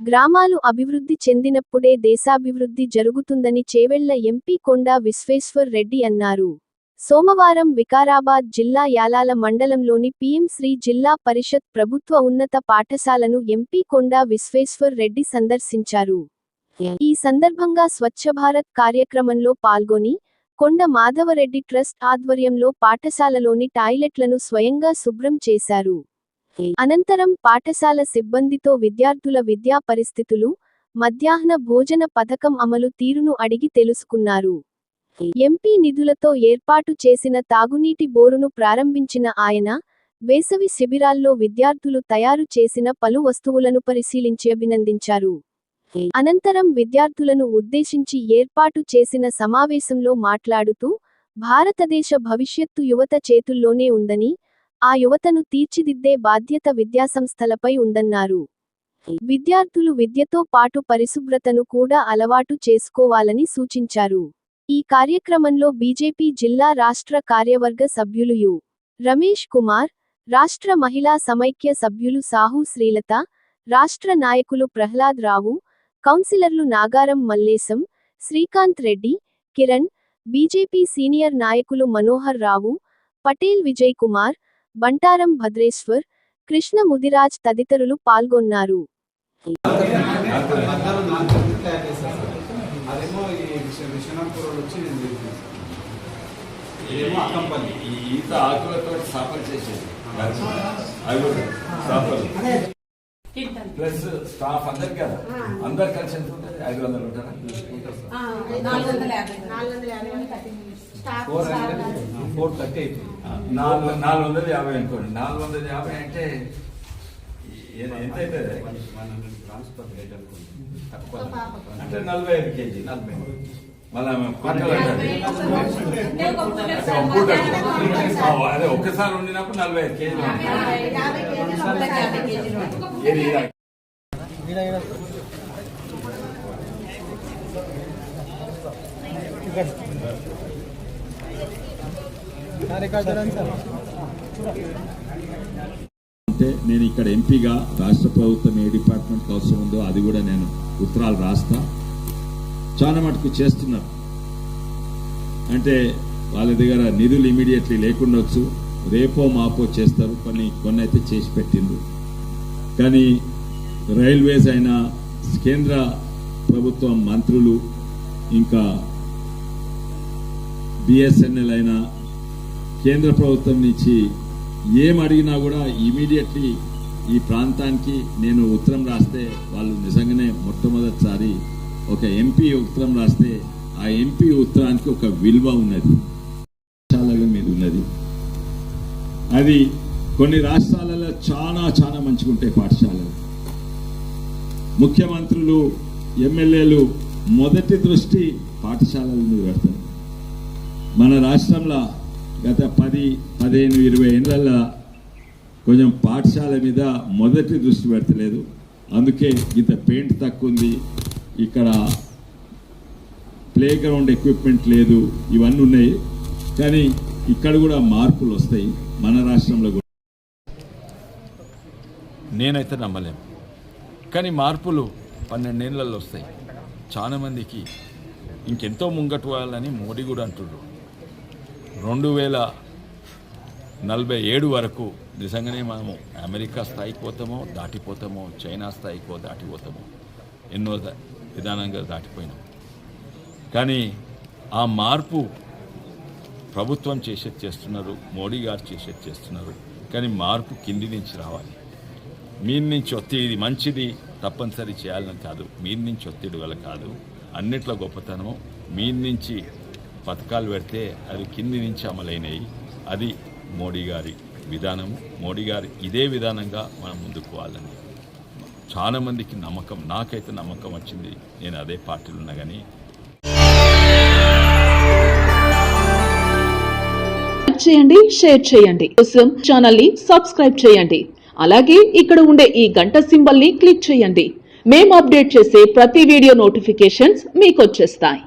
గ్రామాలు అభివృద్ధి చెందినప్పుడే దేశాభివృద్ధి జరుగుతుందని చేవెళ్ల ఎంపీ కొండా విశ్వేశ్వర్ రెడ్డి అన్నారు. సోమవారం వికారాబాద్ జిల్లా యాలాల మండలంలోని పీఎం శ్రీ జిల్లా పరిషత్ ప్రభుత్వ ఉన్నత పాఠశాలను ఎంపీ కొండా విశ్వేశ్వర్ రెడ్డి సందర్శించారు. ఈ సందర్భంగా స్వచ్ఛ భారత్ కార్యక్రమంలో పాల్గొని కొండ మాధవరెడ్డి ట్రస్ట్ ఆధ్వర్యంలో పాఠశాలలోని టాయిలెట్లను స్వయంగా శుభ్రం చేశారు. అనంతరం పాఠశాల సిబ్బందితో విద్యార్థుల విద్యా పరిస్థితులు, మధ్యాహ్న భోజన పథకం అమలు తీరును అడిగి తెలుసుకున్నారు. ఎంపీ నిధులతో ఏర్పాటు చేసిన తాగునీటి బోరును ప్రారంభించిన ఆయన, వేసవి శిబిరాల్లో విద్యార్థులు తయారు చేసిన పలు వస్తువులను పరిశీలించి అభినందించారు. అనంతరం విద్యార్థులను ఉద్దేశించి ఏర్పాటు చేసిన సమావేశంలో మాట్లాడుతూ, భారతదేశ భవిష్యత్తు యువత చేతుల్లోనే ఉందని, ఆ యువతను తీర్చిదిద్దే బాధ్యత విద్యాసంస్థలపై ఉందన్నారు. విద్యార్థులు విద్యతో పాటు పరిశుభ్రతను కూడా అలవాటు చేసుకోవాలని సూచించారు. ఈ కార్యక్రమంలో బీజేపీ జిల్లా రాష్ట్ర కార్యవర్గ సభ్యులు యు. రమేష్ కుమార్, రాష్ట్ర మహిళా సమైక్య సభ్యులు సాహు శ్రీలత, రాష్ట్ర నాయకులు ప్రహ్లాద్ రావు, కౌన్సిలర్లు నాగారం మల్లేశం, శ్రీకాంత్ రెడ్డి, కిరణ్, బీజేపీ సీనియర్ నాయకులు మనోహర్ రావు, పటేల్ విజయ్ కుమార్, బంటారం భద్రేశ్వర్, కృష్ణ ముదిరాజ్ తదితరులు పాల్గొన్నారు. ప్లస్ స్టాఫ్ అందరు కదా, అందరు కలిసి ఎంత ఉంటుంది? 500 ఉంటారా? 450 అనుకోండి. 450 అంటే ఎంత అవుతుంది? అంటే 45 కేజీ. మళ్ళీ అదే ఒక్కసారి వండినప్పుడు 45 కేజీలు. అంటే నేను ఇక్కడ ఎంపీగా రాష్ట్ర ప్రభుత్వం ఏ డిపార్ట్మెంట్కి అవసరం ఉందో అది కూడా నేను ఉత్తరాలు రాస్తా. చాలా మటుకు చేస్తున్నారు. అంటే వాళ్ళ దగ్గర నిధులు ఇమీడియట్లీ లేకుండొచ్చు, రేపో మాపో చేస్తారు. కొన్ని అయితే చేసి పెట్టిండ్రు. కానీ రైల్వేస్ అయినా, కేంద్ర ప్రభుత్వం మంత్రులు, ఇంకా బిఎస్ఎన్ఎల్ అయినా, కేంద్ర ప్రభుత్వం నుంచి ఏం అడిగినా కూడా ఇమీడియట్లీ ఈ ప్రాంతానికి నేను ఉత్తరం రాస్తే వాళ్ళు నిజంగానే మొట్టమొదటిసారి ఒక ఎంపీ ఉత్తరం రాస్తే ఆ ఎంపీ ఉత్తరానికి ఒక విలువ ఉన్నది, పాఠశాలల మీద ఉన్నది. అది కొన్ని రాష్ట్రాలలో చాలా మంచిగా ఉంటాయి పాఠశాలలు. ముఖ్యమంత్రులు, ఎమ్మెల్యేలు మొదటి దృష్టి పాఠశాలల మీద పెడతారు. మన రాష్ట్రంలో గత 10, 15, 20 ఏళ్ళ కొంచెం పాఠశాల మీద మొదటి దృష్టి పెడతలేదు. అందుకే ఇంత పెయింట్ తక్కువ ఉంది, ఇక్కడ ప్లే గ్రౌండ్ ఎక్విప్మెంట్ లేదు, ఇవన్నీ ఉన్నాయి. కానీ ఇక్కడ కూడా మార్పులు వస్తాయి మన రాష్ట్రంలో కూడా. నేనైతే నమ్మలేము, కానీ మార్పులు 12 ఏళ్లలో వస్తాయి. చాలా మందికి ఇంకెంతో ముంగటు వాళ్ళని మోడీ కూడా అంటున్నారు. 2047 వరకు నిజంగానే మనము అమెరికా స్థాయికి పోతామో దాటిపోతామో, చైనా స్థాయికో దాటిపోతామో, ఎన్నో విధానంగా దాటిపోయినాం. కానీ ఆ మార్పు ప్రభుత్వం చేస్తున్నారు, మోడీ గారు చేస్తున్నారు. కానీ మార్పు కింది నుంచి రావాలి. మీరు నుంచి ఒత్తిడి మంచిది తప్పనిసరి చేయాలని కాదు, మీరు నుంచి ఒత్తిడి వల్ల కాదు. అన్నిట్లో గొప్పతనం మీరు నుంచి పథకాలు పెడితే అవి కింది నుంచి అమలైనవి. అది మోడీ గారి విధానము. మోడీ గారు ఇదే విధానంగా మనం ముందుకు పోవాలని చాలామందికి నమ్మకం, నాకైతే నమ్మకం వచ్చింది. నేను అదే పార్టీలో ఉన్నా. కానీ చేయండి, షేర్ చేయండి, కోసం ఛానల్ ని సబ్స్క్రైబ్ చేయండి. అలాగే ఇక్కడ ఉండే ఈ గంట సింబల్ ని క్లిక్ చేయండి. మేము అప్డేట్ చేసే ప్రతి వీడియో నోటిఫికేషన్స్ మీకు వచ్చేస్తాయి.